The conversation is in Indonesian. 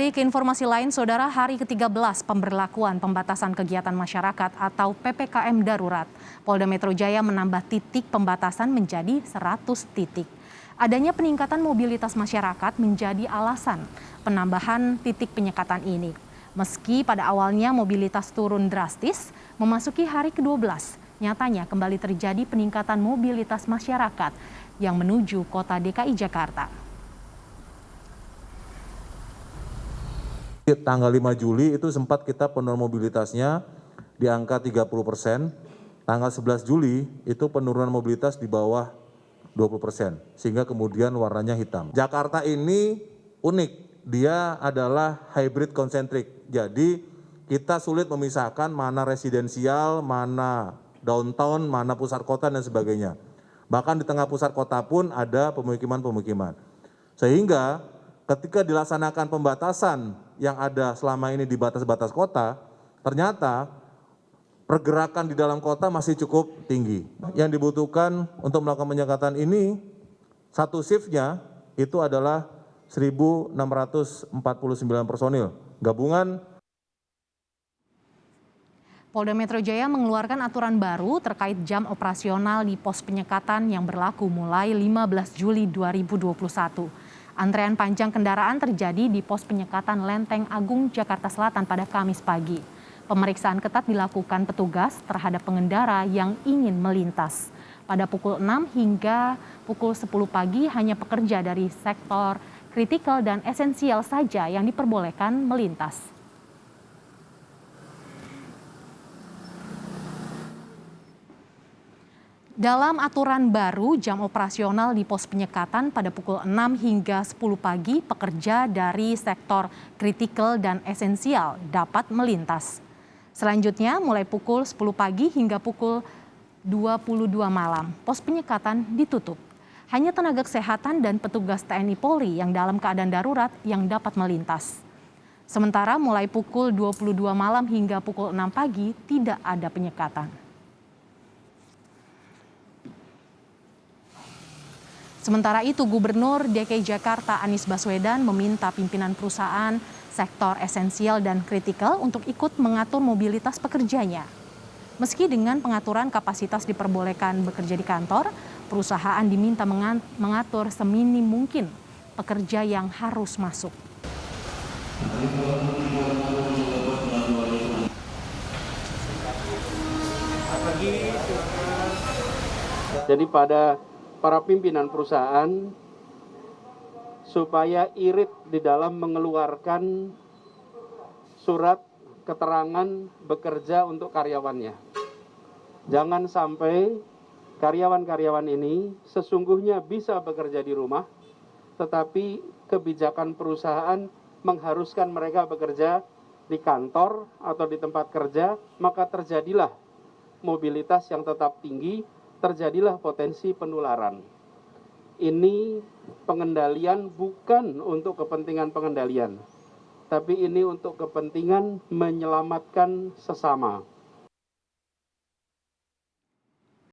Beralih ke informasi lain, Saudara, hari ke-13 pemberlakuan pembatasan kegiatan masyarakat atau PPKM darurat. Polda Metro Jaya menambah titik pembatasan menjadi 100 titik. Adanya peningkatan mobilitas masyarakat menjadi alasan penambahan titik penyekatan ini. Meski pada awalnya mobilitas turun drastis, memasuki hari ke-12, nyatanya kembali terjadi peningkatan mobilitas masyarakat yang menuju kota DKI Jakarta. Tanggal 5 Juli itu sempat kita penurunan mobilitasnya di angka 30%. Tanggal 11 Juli itu penurunan mobilitas di bawah 20%. Sehingga kemudian warnanya hitam. Jakarta ini unik. Dia adalah hybrid konsentrik. Jadi kita sulit memisahkan mana residensial, mana downtown, mana pusat kota dan sebagainya. Bahkan di tengah pusat kota pun ada pemukiman-pemukiman. Sehingga ketika dilaksanakan pembatasan yang ada selama ini di batas-batas kota, ternyata pergerakan di dalam kota masih cukup tinggi. Yang dibutuhkan untuk melakukan penyekatan ini, satu shiftnya itu adalah 1.649 personil gabungan. Polda Metro Jaya mengeluarkan aturan baru terkait jam operasional di pos penyekatan yang berlaku mulai 15 Juli 2021. Antrean panjang kendaraan terjadi di pos penyekatan Lenteng Agung, Jakarta Selatan pada Kamis pagi. Pemeriksaan ketat dilakukan petugas terhadap pengendara yang ingin melintas. Pada pukul 6 hingga pukul 10 pagi hanya pekerja dari sektor kritikal dan esensial saja yang diperbolehkan melintas. Dalam aturan baru, jam operasional di pos penyekatan pada pukul 6 hingga 10 pagi, pekerja dari sektor kritikal dan esensial dapat melintas. Selanjutnya, mulai pukul 10 pagi hingga pukul 22 malam, pos penyekatan ditutup. Hanya tenaga kesehatan dan petugas TNI Polri yang dalam keadaan darurat yang dapat melintas. Sementara mulai pukul 22 malam hingga pukul 6 pagi tidak ada penyekatan. Sementara itu, Gubernur DKI Jakarta Anies Baswedan meminta pimpinan perusahaan sektor esensial dan kritikal untuk ikut mengatur mobilitas pekerjanya. Meski dengan pengaturan kapasitas diperbolehkan bekerja di kantor, perusahaan diminta mengatur seminim mungkin pekerja yang harus masuk. Jadi pada para pimpinan perusahaan supaya irit di dalam mengeluarkan surat keterangan bekerja untuk karyawannya. Jangan sampai karyawan-karyawan ini sesungguhnya bisa bekerja di rumah, tetapi kebijakan perusahaan mengharuskan mereka bekerja di kantor atau di tempat kerja, maka terjadilah mobilitas yang tetap tinggi, terjadilah potensi penularan. Ini pengendalian bukan untuk kepentingan pengendalian, tapi ini untuk kepentingan menyelamatkan sesama.